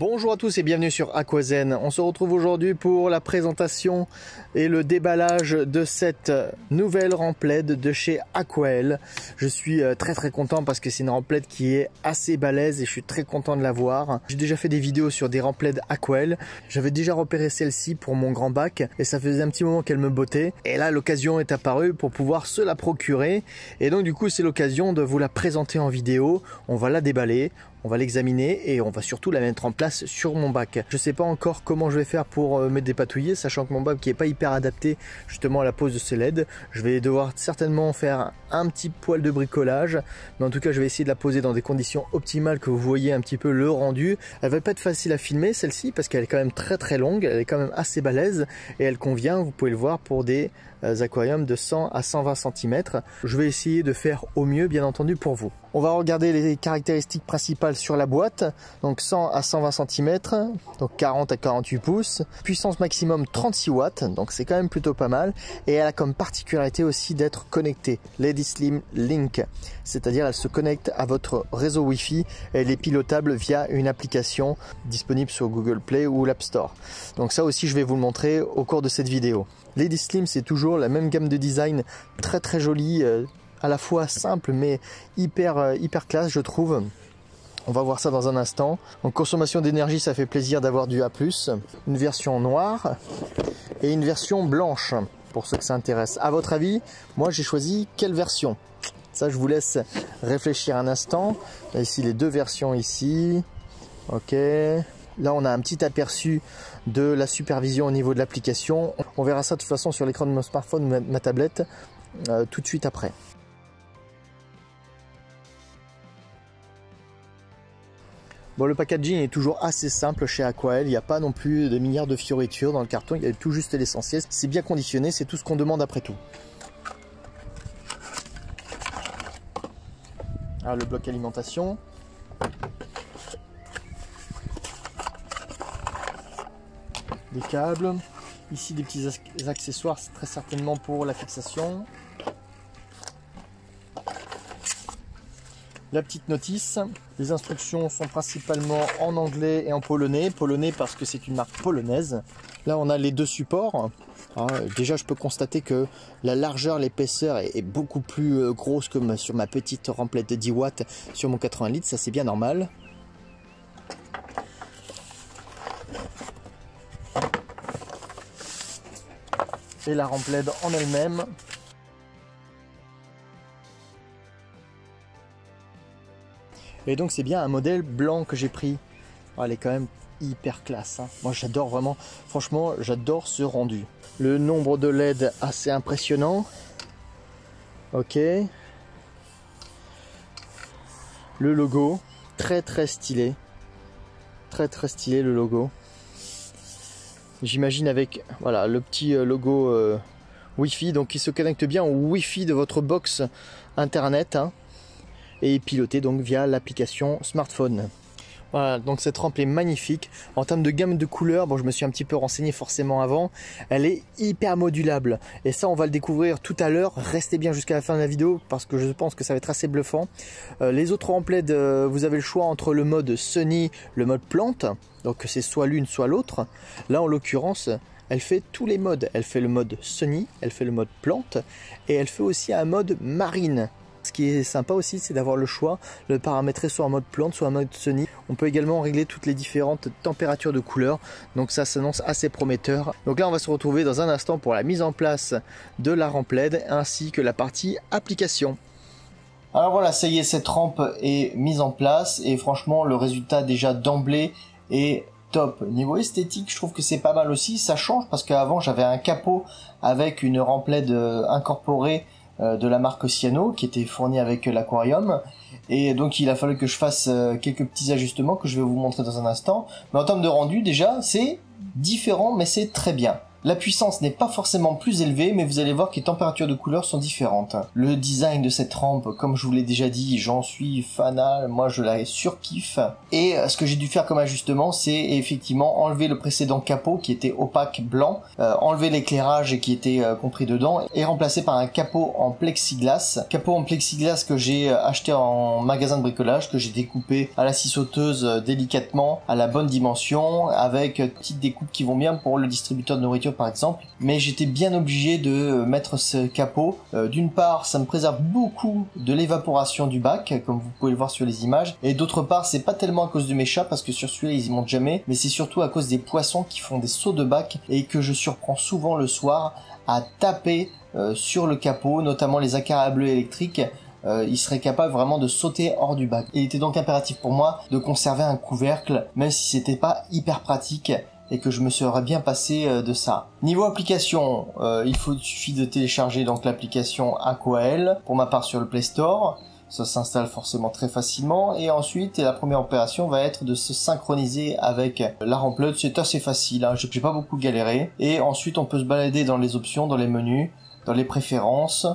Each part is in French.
Bonjour à tous et bienvenue sur Aquazen. On se retrouve aujourd'hui pour la présentation et le déballage de cette nouvelle remplède de chez Aquael. Je suis très content parce que c'est une remplède qui est assez balèze et je suis très content de la voir. J'ai déjà fait des vidéos sur des remplèdes Aquael. J'avais déjà repéré celle-ci pour mon grand bac et ça faisait un petit moment qu'elle me bottait. Et là l'occasion est apparue pour pouvoir se la procurer. Et donc du coup c'est l'occasion de vous la présenter en vidéo. On va la déballer. On va l'examiner et on va surtout la mettre en place sur mon bac. Je ne sais pas encore comment je vais faire pour me dépatouiller, sachant que mon bac n'est pas hyper adapté justement à la pose de ces LED. Je vais devoir certainement faire un petit poil de bricolage, mais en tout cas je vais essayer de la poser dans des conditions optimales que vous voyez un petit peu le rendu. Elle va pas être facile à filmer celle-ci parce qu'elle est quand même très longue, elle est quand même assez balèze et elle convient, vous pouvez le voir, pour des aquariums de 100 à 120 cm. Je vais essayer de faire au mieux bien entendu pour vous. On va regarder les caractéristiques principales sur la boîte. Donc 100 à 120 cm, donc 40 à 48 pouces. Puissance maximum 36 watts, donc c'est quand même plutôt pas mal. Et elle a comme particularité aussi d'être connectée. Lady Slim Link, c'est-à-dire elle se connecte à votre réseau Wi-Fi. Elle est pilotable via une application disponible sur Google Play ou l'App Store. Donc ça aussi je vais vous le montrer au cours de cette vidéo. Lady Slim, c'est toujours la même gamme de design, très jolie, à la fois simple mais hyper classe je trouve. On va voir ça dans un instant. En consommation d'énergie, ça fait plaisir d'avoir du A+, une version noire et une version blanche pour ceux que ça intéresse. À votre avis, moi j'ai choisi quelle version? Ça je vous laisse réfléchir un instant. Là, ici les deux versions ici. Ok. Là, on a un petit aperçu de la supervision au niveau de l'application. On verra ça de toute façon sur l'écran de mon smartphone ou ma tablette tout de suite après. Bon, le packaging est toujours assez simple chez Aquael. Il n'y a pas non plus de milliards de fioritures dans le carton. Il y a tout juste l'essentiel. C'est bien conditionné, c'est tout ce qu'on demande après tout. Alors, le bloc alimentation. Des câbles, ici des petits accessoires, c'est très certainement pour la fixation. La petite notice, les instructions sont principalement en anglais et en polonais. Polonais parce que c'est une marque polonaise. Là on a les deux supports. Alors, déjà je peux constater que la largeur, l'épaisseur est beaucoup plus grosse que sur ma petite remplète de 10 watts sur mon 80 litres, ça c'est bien normal. Et la remplède en elle-même. Et donc c'est bien un modèle blanc que j'ai pris. Oh, elle est quand même hyper classe, hein. Moi j'adore vraiment, franchement j'adore ce rendu. Le nombre de LED assez impressionnant. Ok. Le logo, très stylé. Très stylé le logo. J'imagine avec voilà le petit logo Wi-Fi, donc il se connecte bien au Wi-Fi de votre box internet, hein, et piloté donc via l'application smartphone. Voilà, donc cette rampe est magnifique. En termes de gamme de couleurs, bon je me suis un petit peu renseigné forcément avant, elle est hyper modulable. Et ça on va le découvrir tout à l'heure, restez bien jusqu'à la fin de la vidéo parce que je pense que ça va être assez bluffant. Les autres remplèdes, vous avez le choix entre le mode Sunny, le mode plante, donc c'est soit l'une soit l'autre. Là en l'occurrence, elle fait tous les modes. Elle fait le mode Sunny, elle fait le mode plante et elle fait aussi un mode marine. Ce qui est sympa aussi, c'est d'avoir le choix de le paramétrer soit en mode plante, soit en mode Sunny. On peut également régler toutes les différentes températures de couleur. Donc ça s'annonce assez prometteur. Donc là, on va se retrouver dans un instant pour la mise en place de la remplède ainsi que la partie application. Alors voilà, ça y est, cette rampe est mise en place et franchement, le résultat déjà d'emblée est top. Niveau esthétique, je trouve que c'est pas mal aussi. Ça change parce qu'avant, j'avais un capot avec une remplède incorporée de la marque Oceano qui était fournie avec l'aquarium et donc il a fallu que je fasse quelques petits ajustements que je vais vous montrer dans un instant, mais en termes de rendu déjà c'est différent mais c'est très bien. La puissance n'est pas forcément plus élevée, mais vous allez voir que les températures de couleur sont différentes. Le design de cette rampe, comme je vous l'ai déjà dit, j'en suis fanal, moi je la surkiffe. Et ce que j'ai dû faire comme ajustement, c'est effectivement enlever le précédent capot qui était opaque blanc, enlever l'éclairage qui était compris dedans, et remplacer par un capot en plexiglas. Capot en plexiglas que j'ai acheté en magasin de bricolage, que j'ai découpé à la scie sauteuse délicatement, à la bonne dimension, avec petites découpes qui vont bien pour le distributeur de nourriture par exemple, mais j'étais bien obligé de mettre ce capot. D'une part, ça me préserve beaucoup de l'évaporation du bac, comme vous pouvez le voir sur les images, et d'autre part, c'est pas tellement à cause de mes chats, parce que sur celui-là, ils y montent jamais, mais c'est surtout à cause des poissons qui font des sauts de bac, et que je surprends souvent le soir à taper sur le capot, notamment les acaras bleus électriques. Il serait capable vraiment de sauter hors du bac. Il était donc impératif pour moi de conserver un couvercle, même si c'était pas hyper pratique, et que je me serais bien passé de ça. Niveau application, il suffit de télécharger donc l'application Aquael, pour ma part sur le Play Store. Ça s'installe forcément très facilement, et ensuite la première opération va être de se synchroniser avec la ramplette. C'est assez facile, hein, j'ai pas beaucoup galéré. Et ensuite on peut se balader dans les options, dans les menus, dans les préférences.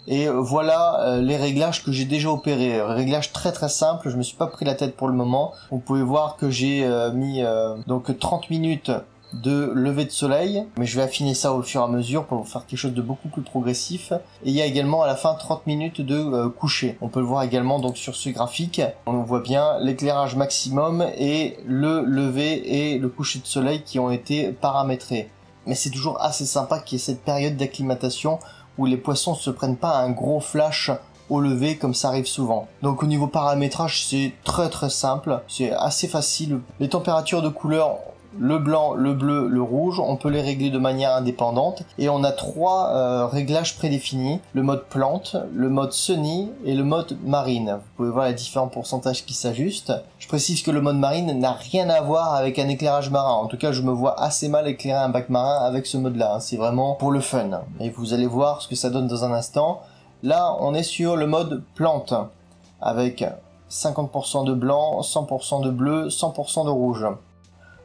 Et voilà les réglages que j'ai déjà opérés. Réglages très très simples, je me suis pas pris la tête pour le moment. Vous pouvez voir que j'ai mis donc 30 minutes de lever de soleil, mais je vais affiner ça au fur et à mesure pour vous faire quelque chose de beaucoup plus progressif. Et il y a également à la fin 30 minutes de coucher. On peut le voir également donc sur ce graphique. On voit bien l'éclairage maximum et le lever et le coucher de soleil qui ont été paramétrés. Mais c'est toujours assez sympa qu'il y ait cette période d'acclimatation où les poissons se prennent pas un gros flash au lever comme ça arrive souvent. Donc au niveau paramétrage, c'est très très simple, c'est assez facile. Les températures de couleur, le blanc, le bleu, le rouge, on peut les régler de manière indépendante, et on a trois réglages prédéfinis: le mode plante, le mode sunny et le mode marine. Vous pouvez voir les différents pourcentages qui s'ajustent. Je précise que le mode marine n'a rien à voir avec un éclairage marin. En tout cas, je me vois assez mal éclairer un bac marin avec ce mode là, c'est vraiment pour le fun. Et vous allez voir ce que ça donne dans un instant. Là, on est sur le mode plante, avec 50% de blanc, 100% de bleu, 100% de rouge.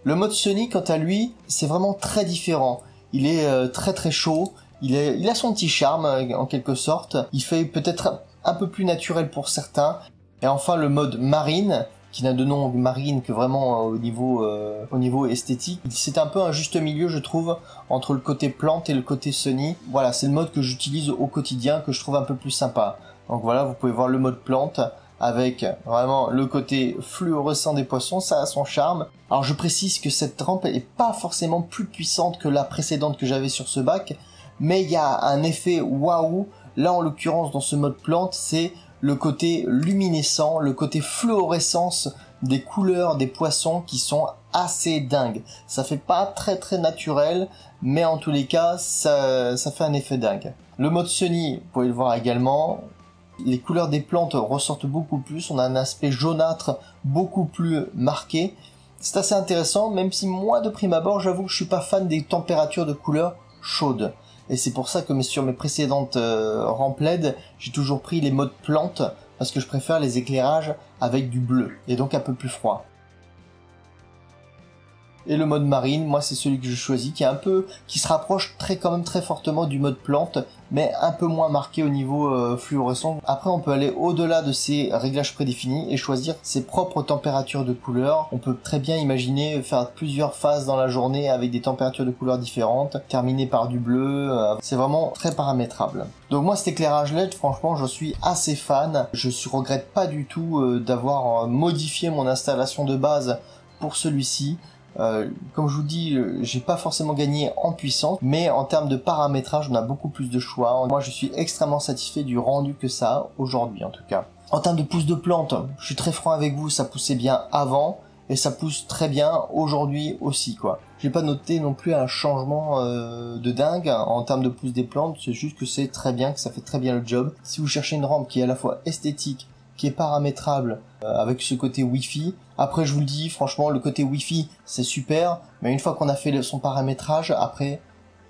Le mode sunny, quant à lui, c'est vraiment très différent. Il est très très chaud, il a son petit charme en quelque sorte. Il fait peut-être un peu plus naturel pour certains. Et enfin le mode marine, qui n'a de nom marine que vraiment au niveau esthétique. C'est un peu un juste milieu, je trouve, entre le côté plante et le côté sunny. Voilà, c'est le mode que j'utilise au quotidien, que je trouve un peu plus sympa. Donc voilà, vous pouvez voir le mode plante, avec vraiment le côté fluorescent des poissons, ça a son charme. Alors je précise que cette rampe est pas forcément plus puissante que la précédente que j'avais sur ce bac, mais il y a un effet waouh. Là en l'occurrence dans ce mode plante, c'est le côté luminescent, le côté fluorescence des couleurs des poissons qui sont assez dingues. Ça fait pas très très naturel, mais en tous les cas ça fait un effet dingue. Le mode sunny, vous pouvez le voir également. Les couleurs des plantes ressortent beaucoup plus, on a un aspect jaunâtre beaucoup plus marqué. C'est assez intéressant, même si moi de prime abord, j'avoue que je suis pas fan des températures de couleurs chaudes. Et c'est pour ça que sur mes précédentes rampes LED, j'ai toujours pris les modes plantes, parce que je préfère les éclairages avec du bleu, et donc un peu plus froid. Et le mode marine, moi c'est celui que je choisis, qui se rapproche quand même très fortement du mode plante, mais un peu moins marqué au niveau fluorescent. Après on peut aller au-delà de ces réglages prédéfinis et choisir ses propres températures de couleur. On peut très bien imaginer faire plusieurs phases dans la journée avec des températures de couleurs différentes, terminer par du bleu, c'est vraiment très paramétrable. Donc moi cet éclairage LED, franchement je suis assez fan, je regrette pas du tout d'avoir modifié mon installation de base pour celui-ci. Comme je vous dis, j'ai pas forcément gagné en puissance, mais en termes de paramétrage, on a beaucoup plus de choix. Moi, je suis extrêmement satisfait du rendu que ça a aujourd'hui, en tout cas. En termes de pousse de plante, je suis très franc avec vous, ça poussait bien avant, et ça pousse très bien aujourd'hui aussi, quoi. J'ai pas noté non plus un changement de dingue en termes de pousse des plantes, c'est juste que c'est très bien, que ça fait très bien le job. Si vous cherchez une rampe qui est à la fois esthétique, qui est paramétrable, avec ce côté Wi-Fi. Après, je vous le dis, franchement, le côté Wi-Fi, c'est super, mais une fois qu'on a fait son paramétrage, après,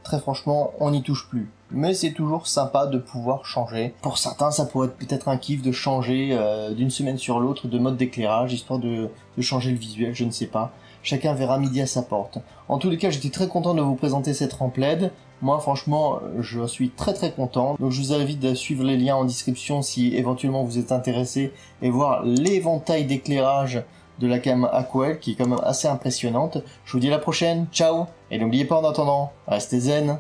très franchement, on n'y touche plus. Mais c'est toujours sympa de pouvoir changer. Pour certains, ça pourrait être peut-être un kiff de changer d'une semaine sur l'autre de mode d'éclairage, histoire de changer le visuel, je ne sais pas. chacun verra midi à sa porte. En tous les cas, j'étais très content de vous présenter cette rampe LED. Moi, franchement, je suis très content. Donc, je vous invite à suivre les liens en description si éventuellement vous êtes intéressé et voir l'éventail d'éclairage de la gamme Aquael qui est quand même assez impressionnante. Je vous dis à la prochaine, ciao! Et n'oubliez pas en attendant, restez zen!